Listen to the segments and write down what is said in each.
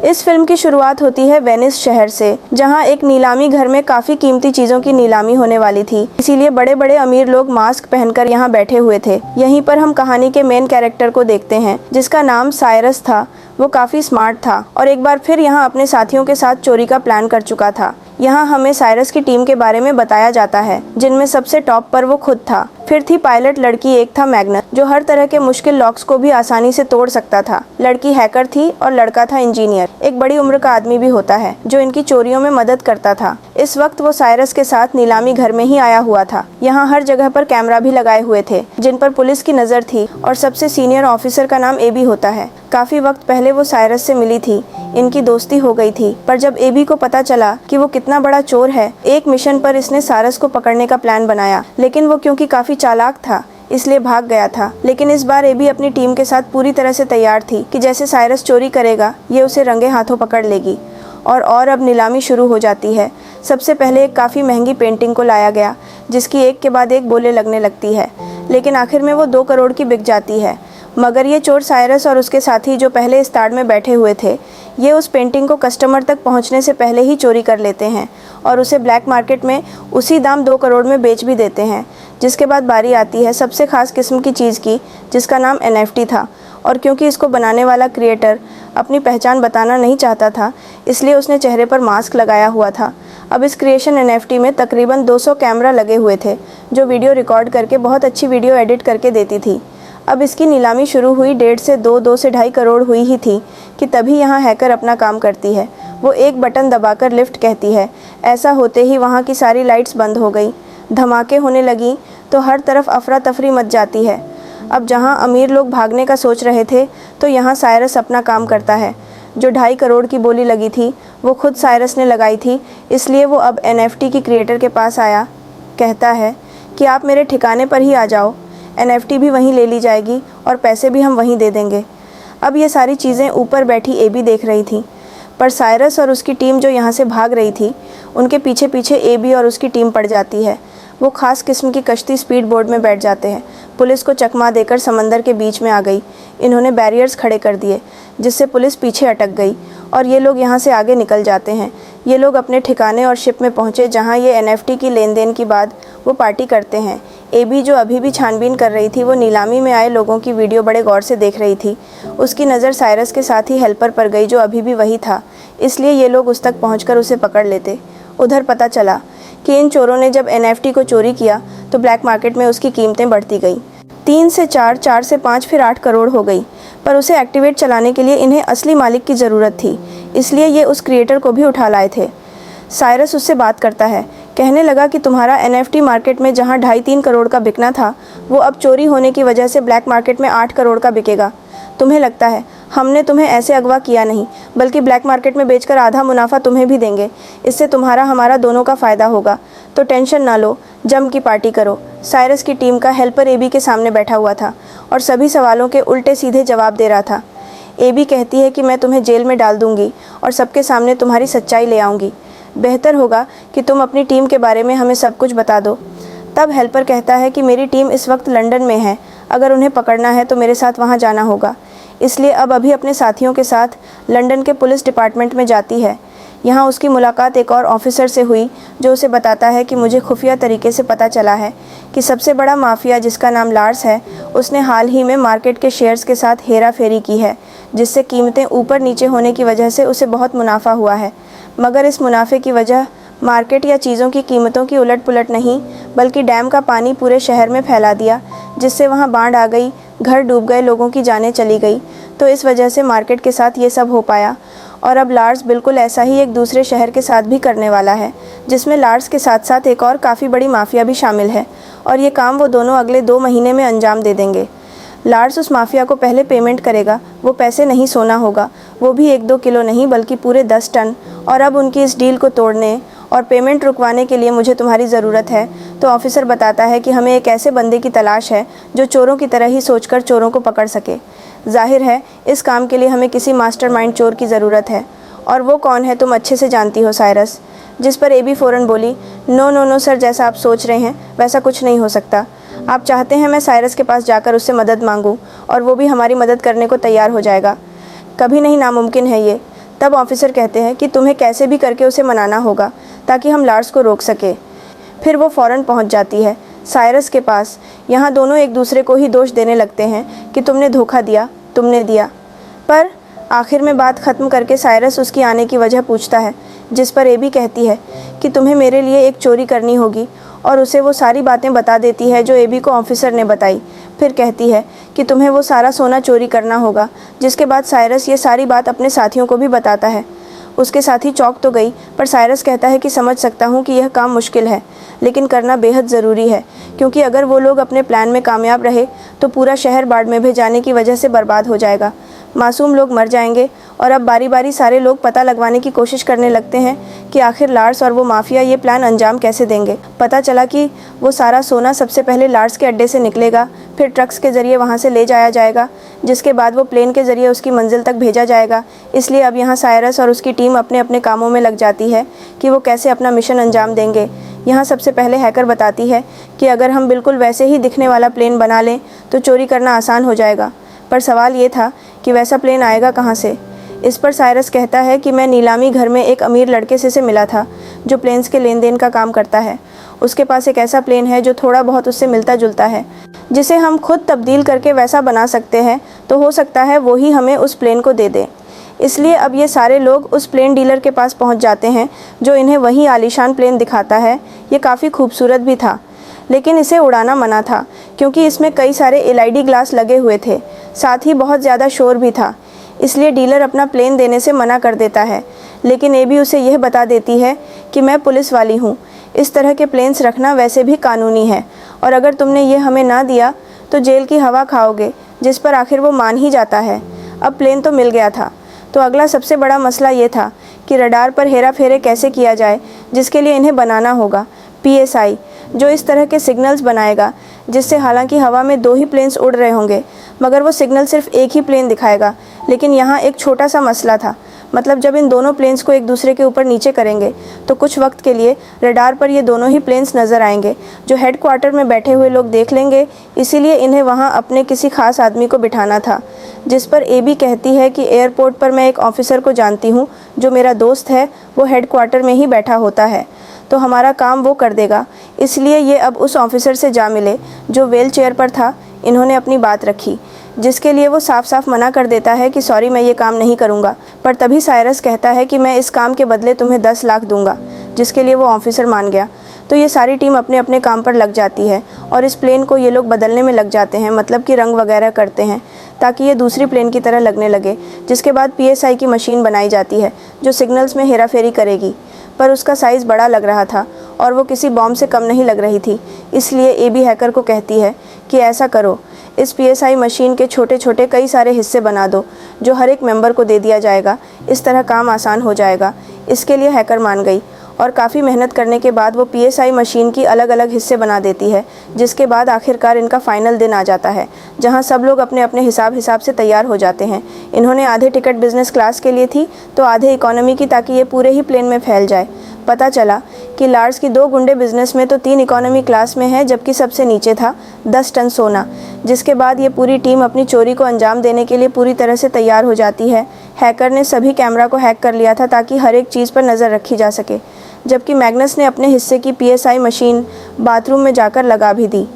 इस फिल्म की शुरुआत होती है वेनिस शहर से, जहां एक नीलामी घर में काफ़ी कीमती चीज़ों की नीलामी होने वाली थी। इसीलिए बड़े बड़े अमीर लोग मास्क पहनकर यहाँ बैठे हुए थे। यहीं पर हम कहानी के मेन कैरेक्टर को देखते हैं, जिसका नाम साइरस था। वो काफ़ी स्मार्ट था और एक बार फिर यहाँ अपने साथियों के साथ चोरी का प्लान कर चुका था। यहाँ हमें साइरस की टीम के बारे में बताया जाता है, जिनमें सबसे टॉप पर वो खुद था। फिर थी पायलट लड़की, एक था मैग्नस, जो हर तरह के मुश्किल लॉक्स को भी आसानी से तोड़ सकता था। लड़की हैकर थी और लड़का था इंजीनियर। एक बड़ी उम्र का आदमी भी होता है, जो इनकी चोरियों में मदद करता था। इस वक्त वो साइरस के साथ नीलामी घर में ही आया हुआ था। यहाँ हर जगह पर कैमरा भी लगाए हुए थे, जिन पर पुलिस की नज़र थी, और सबसे सीनियर ऑफिसर का नाम एबी होता है। काफ़ी वक्त पहले वो साइरस से मिली थी, इनकी दोस्ती हो गई थी। पर जब एबी को पता चला कि वो कितना बड़ा चोर है, एक मिशन पर इसने साइरस को पकड़ने का प्लान बनाया। लेकिन वो क्योंकि काफ़ी चालाक था, इसलिए भाग गया था। लेकिन इस बार एबी अपनी टीम के साथ पूरी तरह से तैयार थी कि जैसे साइरस चोरी करेगा, ये उसे रंगे हाथों पकड़ लेगी। और अब नीलामी शुरू हो जाती है। सबसे पहले एक काफ़ी महंगी पेंटिंग को लाया गया, जिसकी एक के बाद एक बोले लगने लगती है। लेकिन आखिर में वो 2 करोड़ की बिक जाती है। मगर ये चोर साइरस और उसके साथी जो पहले इस ताड़ में बैठे हुए थे, ये उस पेंटिंग को कस्टमर तक पहुंचने से पहले ही चोरी कर लेते हैं और उसे ब्लैक मार्केट में उसी दाम 2 करोड़ में बेच भी देते हैं। जिसके बाद बारी आती है सबसे ख़ास किस्म की चीज़ की, जिसका नाम NFT था। और क्योंकि इसको बनाने वाला क्रिएटर अपनी पहचान बताना नहीं चाहता था, इसलिए उसने चेहरे पर मास्क लगाया हुआ था। अब इस क्रिएशन NFT में तकरीबन 200 कैमरा लगे हुए थे, जो वीडियो रिकॉर्ड करके बहुत अच्छी वीडियो एडिट करके देती थी। अब इसकी नीलामी शुरू हुई 1.5 से 2 से 2.5 करोड़ हुई ही थी कि तभी यहाँ हैकर अपना काम करती है। वो एक बटन दबाकर लिफ्ट कहती है। ऐसा होते ही वहाँ की सारी लाइट्स बंद हो गई, धमाके होने लगी तो हर तरफ अफरा तफरी मच जाती है। अब जहाँ अमीर लोग भागने का सोच रहे थे, तो यहाँ साइरस अपना काम करता है। जो 2.5 करोड़ की बोली लगी थी, वो खुद साइरस ने लगाई थी। इसलिए वो अब NFT की क्रिएटर के पास आया, कहता है कि आप मेरे ठिकाने पर ही आ जाओ, NFT भी वहीं ले ली जाएगी और पैसे भी हम वहीं दे देंगे। अब ये सारी चीज़ें ऊपर बैठी एबी देख रही थी, पर साइरस और उसकी टीम जो यहाँ से भाग रही थी, उनके पीछे पीछे एबी और उसकी टीम पड़ जाती है। वो ख़ास किस्म की कश्ती स्पीड बोट में बैठ जाते हैं। पुलिस को चकमा देकर समंदर के बीच में आ गई। इन्होंने बैरियर्स खड़े कर दिए, जिससे पुलिस पीछे अटक गई और ये लोग यहाँ से आगे निकल जाते हैं। ये लोग अपने ठिकाने और शिप में पहुँचे, जहाँ ये NFT की लेन देन के बाद वो पार्टी करते हैं। एबी जो अभी भी छानबीन कर रही थी, वो नीलामी में आए लोगों की वीडियो बड़े गौर से देख रही थी। उसकी नज़र साइरस के साथ ही हेल्पर पर गई, जो अभी भी वही था। इसलिए ये लोग उस तक पहुंचकर उसे पकड़ लेते। उधर पता चला कि इन चोरों ने जब NFT को चोरी किया, तो ब्लैक मार्केट में उसकी कीमतें बढ़ती गई। 3 से 4, 4 से 5, फिर 8 करोड़ हो गई। पर उसे एक्टिवेट चलाने के लिए इन्हें असली मालिक की ज़रूरत थी, इसलिए ये उस क्रिएटर को भी उठा लाए थे। साइरस उससे बात करता है, कहने लगा कि तुम्हारा NFT मार्केट में जहां 2.5-3 करोड़ का बिकना था, वो अब चोरी होने की वजह से ब्लैक मार्केट में 8 करोड़ का बिकेगा। तुम्हें लगता है हमने तुम्हें ऐसे अगवा किया नहीं, बल्कि ब्लैक मार्केट में बेचकर आधा मुनाफा तुम्हें भी देंगे। इससे तुम्हारा हमारा दोनों का फ़ायदा होगा। तो टेंशन ना लो, जम की पार्टी करो। साइरस की टीम का हेल्पर एबी के सामने बैठा हुआ था और सभी सवालों के उल्टे सीधे जवाब दे रहा था। एबी कहती है कि मैं तुम्हें जेल में डाल दूंगी और सबके सामने तुम्हारी सच्चाई ले आऊँगी। बेहतर होगा कि तुम अपनी टीम के बारे में हमें सब कुछ बता दो। तब हेल्पर कहता है कि मेरी टीम इस वक्त लंदन में है, अगर उन्हें पकड़ना है तो मेरे साथ वहाँ जाना होगा। इसलिए अब अभी अपने साथियों के साथ लंदन के पुलिस डिपार्टमेंट में जाती है। यहाँ उसकी मुलाकात एक और ऑफिसर से हुई, जो उसे बताता है कि मुझे खुफिया तरीके से पता चला है कि सबसे बड़ा माफिया, जिसका नाम लार्स है, उसने हाल ही में मार्केट के शेयर्स के साथ हेरा फेरी की है, जिससे कीमतें ऊपर नीचे होने की वजह से उसे बहुत मुनाफा हुआ है। मगर इस मुनाफे की वजह मार्केट या चीज़ों की कीमतों की उलट पुलट नहीं, बल्कि डैम का पानी पूरे शहर में फैला दिया, जिससे वहाँ बाढ़ आ गई, घर डूब गए, लोगों की जानें चली गई। तो इस वजह से मार्केट के साथ ये सब हो पाया। और अब लार्स बिल्कुल ऐसा ही एक दूसरे शहर के साथ भी करने वाला है, जिसमें लार्स के साथ साथ एक और काफ़ी बड़ी माफिया भी शामिल है। और ये काम वो दोनों अगले 2 महीने में अंजाम दे देंगे। लार्स उस माफिया को पहले पेमेंट करेगा। वो पैसे नहीं सोना होगा, वो भी 1-2 किलो नहीं, बल्कि पूरे 10 टन। और अब उनकी इस डील को तोड़ने और पेमेंट रुकवाने के लिए मुझे तुम्हारी ज़रूरत है। तो ऑफिसर बताता है कि हमें एक ऐसे बंदे की तलाश है जो चोरों की तरह ही सोचकर चोरों को पकड़ सके। जाहिर है इस काम के लिए हमें किसी मास्टरमाइंड चोर की ज़रूरत है। और वो कौन है तुम अच्छे से जानती हो साइरस। जिस पर एबी फ़ौरन बोली, नो सर, जैसा आप सोच रहे हैं वैसा कुछ नहीं हो सकता। आप चाहते हैं मैं साइरस के पास जाकर उससे मदद मांगूं और वो भी हमारी मदद करने को तैयार हो जाएगा। कभी नहीं, नामुमकिन है ये। तब ऑफिसर कहते हैं कि तुम्हें कैसे भी करके उसे मनाना होगा ताकि हम लार्स को रोक सके। फिर वो फ़ौरन पहुंच जाती है साइरस के पास। यहाँ दोनों एक दूसरे को ही दोष देने लगते हैं कि तुमने धोखा दिया, तुमने दिया। पर आखिर में बात ख़त्म करके साइरस उसकी आने की वजह पूछता है, जिस पर एबी कहती है कि तुम्हें मेरे लिए एक चोरी करनी होगी, और उसे वो सारी बातें बता देती है जो एबी को ऑफिसर ने बताई। फिर कहती है कि तुम्हें वो सारा सोना चोरी करना होगा, जिसके बाद साइरस ये सारी बात अपने साथियों को भी बताता है। उसके साथी चौंक तो गई, पर साइरस कहता है कि समझ सकता हूँ कि यह काम मुश्किल है, लेकिन करना बेहद ज़रूरी है, क्योंकि अगर वो लोग अपने प्लान में कामयाब रहे तो पूरा शहर बाढ़ में जाने की वजह से बर्बाद हो जाएगा। मासूम लोग मर जाएंगे। और अब बारी बारी सारे लोग पता लगवाने की कोशिश करने लगते हैं कि आखिर लार्स और वो माफिया ये प्लान अंजाम कैसे देंगे। पता चला कि वो सारा सोना सबसे पहले लार्स के अड्डे से निकलेगा, फिर ट्रक्स के ज़रिए वहाँ से ले जाया जाएगा, जिसके बाद वो प्लेन के ज़रिए उसकी मंजिल तक भेजा जाएगा। इसलिए अब यहाँ साइरस और उसकी टीम अपने अपने कामों में लग जाती है कि वो कैसे अपना मिशन अंजाम देंगे। यहाँ सबसे पहले हैकर बताती है कि अगर हम बिल्कुल वैसे ही दिखने वाला प्लेन बना लें तो चोरी करना आसान हो जाएगा। पर सवाल ये था कि वैसा प्लेन आएगा कहाँ से। इस पर साइरस कहता है कि मैं नीलामी घर में एक अमीर लड़के से मिला था जो प्लेन्स के लेन देन का काम करता है। उसके पास एक ऐसा प्लेन है जो थोड़ा बहुत उससे मिलता जुलता है, जिसे हम खुद तब्दील करके वैसा बना सकते हैं, तो हो सकता है वो ही हमें उस प्लेन को दे दे। इसलिए अब ये सारे लोग उस प्लेन डीलर के पास पहुंच जाते हैं जो इन्हें वही आलीशान प्लेन दिखाता है। ये काफ़ी खूबसूरत भी था, लेकिन इसे उड़ाना मना था क्योंकि इसमें कई सारे एलईडी ग्लास लगे हुए थे, साथ ही बहुत ज़्यादा शोर भी था। इसलिए डीलर अपना प्लेन देने से मना कर देता है, लेकिन एबी उसे यह बता देती है कि मैं पुलिस वाली हूँ, इस तरह के प्लेन्स रखना वैसे भी कानूनी है, और अगर तुमने ये हमें ना दिया तो जेल की हवा खाओगे। जिस पर आखिर वो मान ही जाता है। अब प्लेन तो मिल गया था, तो अगला सबसे बड़ा मसला ये था कि रडार पर हेरा फेरे कैसे किया जाए, जिसके लिए इन्हें बनाना होगा PSI, जो इस तरह के सिग्नल्स बनाएगा जिससे हालांकि हवा में 2 ही प्लेन्स उड़ रहे होंगे, मगर वो सिग्नल सिर्फ एक ही प्लेन दिखाएगा। लेकिन यहाँ एक छोटा सा मसला था, मतलब जब इन दोनों प्लेन्स को एक दूसरे के ऊपर नीचे करेंगे तो कुछ वक्त के लिए रडार पर ये दोनों ही प्लेन्स नज़र आएंगे, जो हेडक्वार्टर में बैठे हुए लोग देख लेंगे। इसीलिए इन्हें वहाँ अपने किसी खास आदमी को बिठाना था। जिस पर एबी कहती है कि एयरपोर्ट पर मैं एक ऑफिसर को जानती हूँ जो मेरा दोस्त है, वो हेडक्वार्टर में ही बैठा होता है, तो हमारा काम वो कर देगा। इसलिए ये अब उस ऑफिसर से जा मिले जो व्हील चेयर पर था। इन्होंने अपनी बात रखी, जिसके लिए वो साफ साफ मना कर देता है कि सॉरी, मैं ये काम नहीं करूँगा। पर तभी साइरस कहता है कि मैं इस काम के बदले तुम्हें 10 लाख दूंगा, जिसके लिए वो ऑफिसर मान गया। तो ये सारी टीम अपने अपने काम पर लग जाती है और इस प्लेन को ये लोग बदलने में लग जाते हैं, मतलब कि रंग वगैरह करते हैं ताकि ये दूसरी प्लेन की तरह लगने लगे। जिसके बाद PSI की मशीन बनाई जाती है जो सिग्नल्स में हेरा फेरी करेगी, पर उसका साइज़ बड़ा लग रहा था और वो किसी बॉम्ब से कम नहीं लग रही थी। इसलिए एबी हैकर को कहती है कि ऐसा करो, इस PSI मशीन के छोटे छोटे कई सारे हिस्से बना दो जो हर एक मेंबर को दे दिया जाएगा। इस तरह काम आसान हो जाएगा। इसके लिए हैकर मान गई और काफ़ी मेहनत करने के बाद वो PSI मशीन की अलग अलग हिस्से बना देती है। जिसके बाद आखिरकार इनका फाइनल दिन आ जाता है, जहां सब लोग अपने अपने हिसाब से तैयार हो जाते हैं। इन्होंने आधे टिकट बिजनेस क्लास के लिए थी तो आधे इकोनॉमी की, ताकि ये पूरे ही प्लेन में फैल जाए। पता चला कि लार्स की 2 गुंडे बिजनेस में तो 3 इकोनॉमी क्लास में हैं, जबकि सबसे नीचे था 10 टन सोना। जिसके बाद ये पूरी टीम अपनी चोरी को अंजाम देने के लिए पूरी तरह से तैयार हो जाती है। हैकर ने सभी कैमरा को हैक कर लिया था ताकि हर एक चीज़ पर नज़र रखी जा सके, जबकि मैग्नस ने अपने हिस्से की PSI मशीन बाथरूम में जाकर लगा भी दी।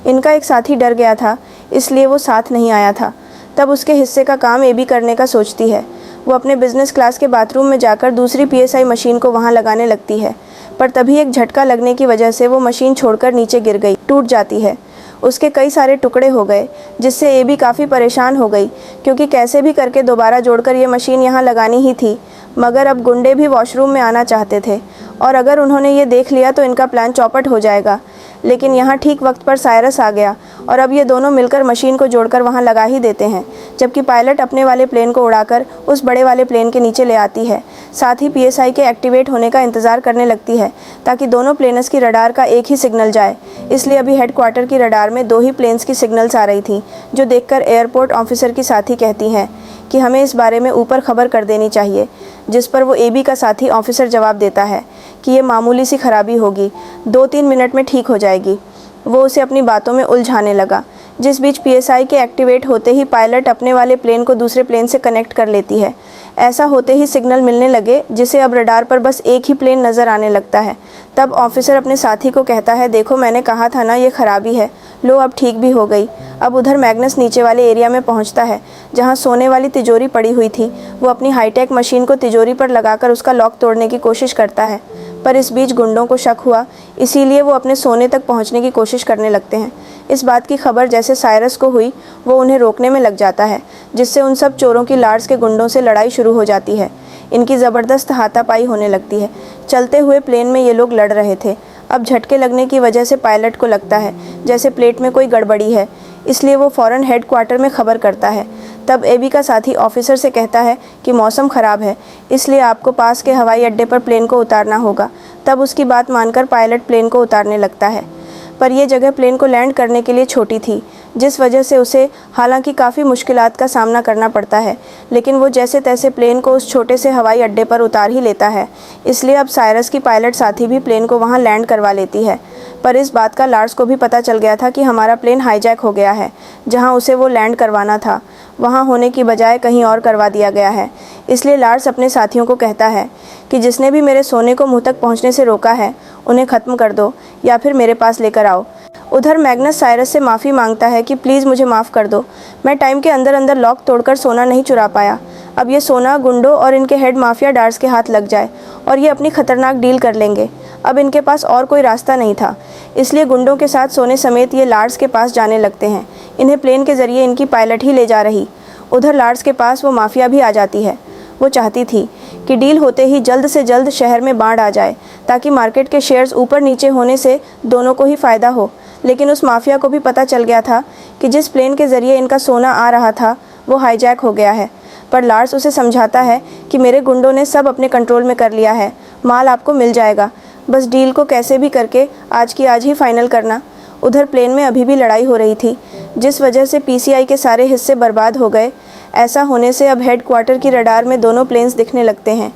इनका एक साथी डर गया था, इसलिए वो साथ नहीं आया था। तब उसके हिस्से का काम एबी करने का सोचती है। वो अपने बिजनेस क्लास के बाथरूम में जाकर दूसरी PSI मशीन को वहाँ लगाने लगती है, पर तभी एक झटका लगने की वजह से वो मशीन छोड़कर नीचे गिर गई, टूट जाती है। उसके कई सारे टुकड़े हो गए, जिससे एबी काफ़ी परेशान हो गई, क्योंकि कैसे भी करके दोबारा जोड़कर ये मशीन यहाँ लगानी ही थी। मगर अब गुंडे भी वॉशरूम में आना चाहते थे और अगर उन्होंने ये देख लिया तो इनका प्लान चौपट हो जाएगा। लेकिन यहाँ ठीक वक्त पर साइरस आ गया और अब ये दोनों मिलकर मशीन को जोड़कर वहाँ लगा ही देते हैं, जबकि पायलट अपने वाले प्लेन को उड़ाकर उस बड़े वाले प्लेन के नीचे ले आती है। साथ ही PSI के एक्टिवेट होने का इंतज़ार करने लगती है ताकि दोनों प्लेन्स की रडार का एक ही सिग्नल जाए। इसलिए अभी हेडक्वार्टर की रडार में 2 ही प्लेन्स की सिग्नल्स आ रही थी, जो देखकर एयरपोर्ट ऑफिसर की साथी कहती हैं कि हमें इस बारे में ऊपर खबर कर देनी चाहिए। जिस पर वो एबी का साथी ऑफिसर जवाब देता है कि ये मामूली सी खराबी होगी, 2-3 मिनट में ठीक हो जाएगी। वो उसे अपनी बातों में उलझाने लगा। जिस बीच PSI के एक्टिवेट होते ही पायलट अपने वाले प्लेन को दूसरे प्लेन से कनेक्ट कर लेती है। ऐसा होते ही सिग्नल मिलने लगे, जिसे अब रडार पर बस एक ही प्लेन नज़र आने लगता है। तब ऑफिसर अपने साथी को कहता है, देखो मैंने कहा था ना ये खराबी है, लो अब ठीक भी हो गई। अब उधर मैग्नस नीचे वाले एरिया में पहुंचता है जहां सोने वाली तिजोरी पड़ी हुई थी। वो अपनी हाईटेक मशीन को तिजोरी पर लगाकर उसका लॉक तोड़ने की कोशिश करता है, पर इस बीच गुंडों को शक हुआ, इसीलिए वो अपने सोने तक पहुंचने की कोशिश करने लगते हैं। इस बात की खबर जैसे साइरस को हुई, वो उन्हें रोकने में लग जाता है, जिससे उन सब चोरों की लार्ड्स के गुंडों से लड़ाई शुरू हो जाती है। इनकी ज़बरदस्त हाथापाई होने लगती है। चलते हुए प्लेन में ये लोग लड़ रहे थे। अब झटके लगने की वजह से पायलट को लगता है जैसे प्लेट में कोई गड़बड़ी है, इसलिए वो फ़ौरन हेडक्वार्टर में खबर करता है। तब एबी का साथी ऑफिसर से कहता है कि मौसम ख़राब है, इसलिए आपको पास के हवाई अड्डे पर प्लेन को उतारना होगा। तब उसकी बात मानकर पायलट प्लेन को उतारने लगता है, पर यह जगह प्लेन को लैंड करने के लिए छोटी थी, जिस वजह से उसे हालांकि काफ़ी मुश्किलात का सामना करना पड़ता है, लेकिन वो जैसे तैसे प्लेन को उस छोटे से हवाई अड्डे पर उतार ही लेता है। इसलिए अब साइरस की पायलट साथी भी प्लेन को वहां लैंड करवा लेती है। पर इस बात का लार्स को भी पता चल गया था कि हमारा प्लेन हाईजैक हो गया है। जहां उसे वो लैंड करवाना था वहां होने की बजाय कहीं और करवा दिया गया है। इसलिए लार्स अपने साथियों को कहता है कि जिसने भी मेरे सोने को मुंह तक पहुंचने से रोका है, उन्हें ख़त्म कर दो या फिर मेरे पास लेकर आओ। उधर मैग्नस साइरस से माफ़ी मांगता है कि प्लीज़ मुझे माफ़ कर दो, मैं टाइम के अंदर अंदर लॉक तोड़कर सोना नहीं चुरा पाया। अब ये सोना गुंडों और इनके हेड माफिया डार्स के हाथ लग जाए और ये अपनी खतरनाक डील कर लेंगे। अब इनके पास और कोई रास्ता नहीं था, इसलिए गुंडों के साथ सोने समेत ये लार्स के पास जाने लगते हैं। इन्हें प्लेन के ज़रिए इनकी पायलट ही ले जा रही। उधर लार्स के पास वो माफिया भी आ जाती है। वो चाहती थी कि डील होते ही जल्द से जल्द शहर में बाढ़ आ जाए, ताकि मार्केट के शेयर्स ऊपर नीचे होने से दोनों को ही फ़ायदा हो। लेकिन उस माफिया को भी पता चल गया था कि जिस प्लेन के ज़रिए इनका सोना आ रहा था वो हाईजैक हो गया है। पर लार्स उसे समझाता है कि मेरे गुंडों ने सब अपने कंट्रोल में कर लिया है, माल आपको मिल जाएगा, बस डील को कैसे भी करके आज की आज ही फाइनल करना। उधर प्लेन में अभी भी लड़ाई हो रही थी, जिस वजह से पीसीआई के सारे हिस्से बर्बाद हो गए। ऐसा होने से अब हेडक्वार्टर की रडार में दोनों प्लेन्स दिखने लगते हैं।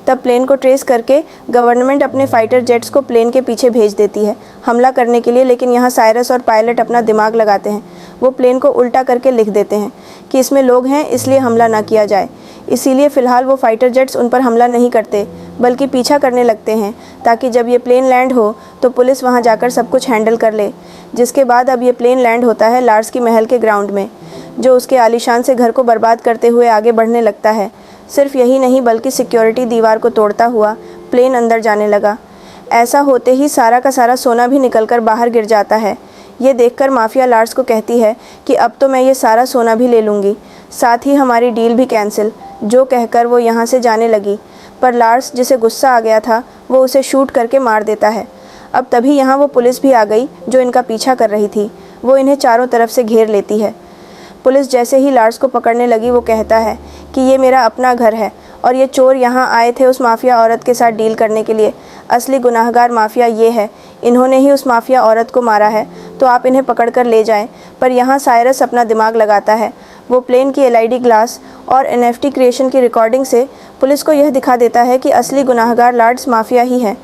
तब प्लेन को ट्रेस करके गवर्नमेंट अपने फाइटर जेट्स को प्लेन के पीछे भेज देती है हमला करने के लिए। लेकिन यहाँ साइरस और पायलट अपना दिमाग लगाते हैं। वो प्लेन को उल्टा करके लिख देते हैं कि इसमें लोग हैं, इसलिए हमला ना किया जाए। इसीलिए फ़िलहाल वो फाइटर जेट्स उन पर हमला नहीं करते, बल्कि पीछा करने लगते हैं, ताकि जब ये प्लेन लैंड हो तो पुलिस वहाँ जाकर सब कुछ हैंडल कर ले। जिसके बाद अब ये प्लेन लैंड होता है लार्स की महल के ग्राउंड में, जो उसके आलीशान से घर को बर्बाद करते हुए आगे बढ़ने लगता है। सिर्फ यही नहीं, बल्कि सिक्योरिटी दीवार को तोड़ता हुआ प्लेन अंदर जाने लगा। ऐसा होते ही सारा का सारा सोना भी निकलकर बाहर गिर जाता है। ये देखकर माफिया लार्स को कहती है कि अब तो मैं ये सारा सोना भी ले लूँगी, साथ ही हमारी डील भी कैंसिल, जो कहकर वो यहाँ से जाने लगी। पर लार्स, जिसे गुस्सा आ गया था, वो उसे शूट करके मार देता है। अब तभी यहाँ वो पुलिस भी आ गई जो इनका पीछा कर रही थी। वो इन्हें चारों तरफ से घेर लेती है। पुलिस जैसे ही लार्स को पकड़ने लगी, वो कहता है कि ये मेरा अपना घर है और ये चोर यहाँ आए थे उस माफिया औरत के साथ डील करने के लिए। असली गुनाहगार माफिया ये है, इन्होंने ही उस माफिया औरत को मारा है, तो आप इन्हें पकड़ कर ले जाएं। पर यहाँ साइरस अपना दिमाग लगाता है। वो प्लेन की एलईडी ग्लास और एनएफटी क्रिएशन की रिकॉर्डिंग से पुलिस को यह दिखा देता है कि असली गुनाहगार लार्स माफिया ही है।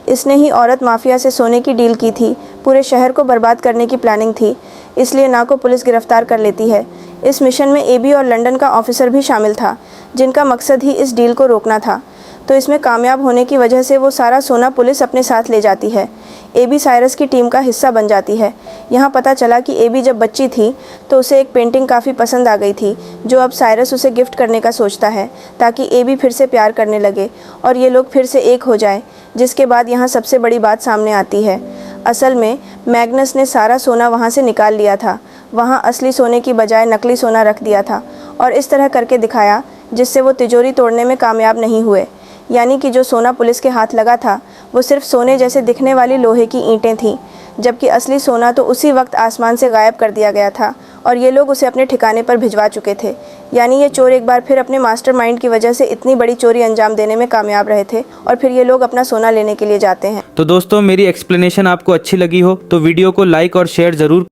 इसने ही औरत माफिया से सोने की डील की थी, पूरे शहर को बर्बाद करने की प्लानिंग थी, इसलिए ना को पुलिस गिरफ्तार कर लेती है। इस मिशन में एबी और लंदन का ऑफिसर भी शामिल था, जिनका मकसद ही इस डील को रोकना था। तो इसमें कामयाब होने की वजह से वो सारा सोना पुलिस अपने साथ ले जाती है। एबी साइरस की टीम का हिस्सा बन जाती है। यहाँ पता चला कि एबी जब बच्ची थी तो उसे एक पेंटिंग काफ़ी पसंद आ गई थी, जो अब साइरस उसे गिफ्ट करने का सोचता है, ताकि एबी फिर से प्यार करने लगे और ये लोग फिर से एक हो जाए। जिसके बाद यहाँ सबसे बड़ी बात सामने आती है। असल में मैग्नस ने सारा सोना वहाँ से निकाल लिया था। वहाँ असली सोने की बजाय नकली सोना रख दिया था और इस तरह करके दिखाया, जिससे वो तिजोरी तोड़ने में कामयाब नहीं हुए। यानी कि जो सोना पुलिस के हाथ लगा था वो सिर्फ सोने जैसे दिखने वाली लोहे की ईंटें थीं, जबकि असली सोना तो उसी वक्त आसमान से गायब कर दिया गया था और ये लोग उसे अपने ठिकाने पर भिजवा चुके थे। यानी ये चोर एक बार फिर अपने मास्टरमाइंड की वजह से इतनी बड़ी चोरी अंजाम देने में कामयाब रहे थे और फिर ये लोग अपना सोना लेने के लिए जाते हैं। तो दोस्तों, मेरी एक्सप्लेनेशन आपको अच्छी लगी हो तो वीडियो को लाइक और शेयर ज़रूर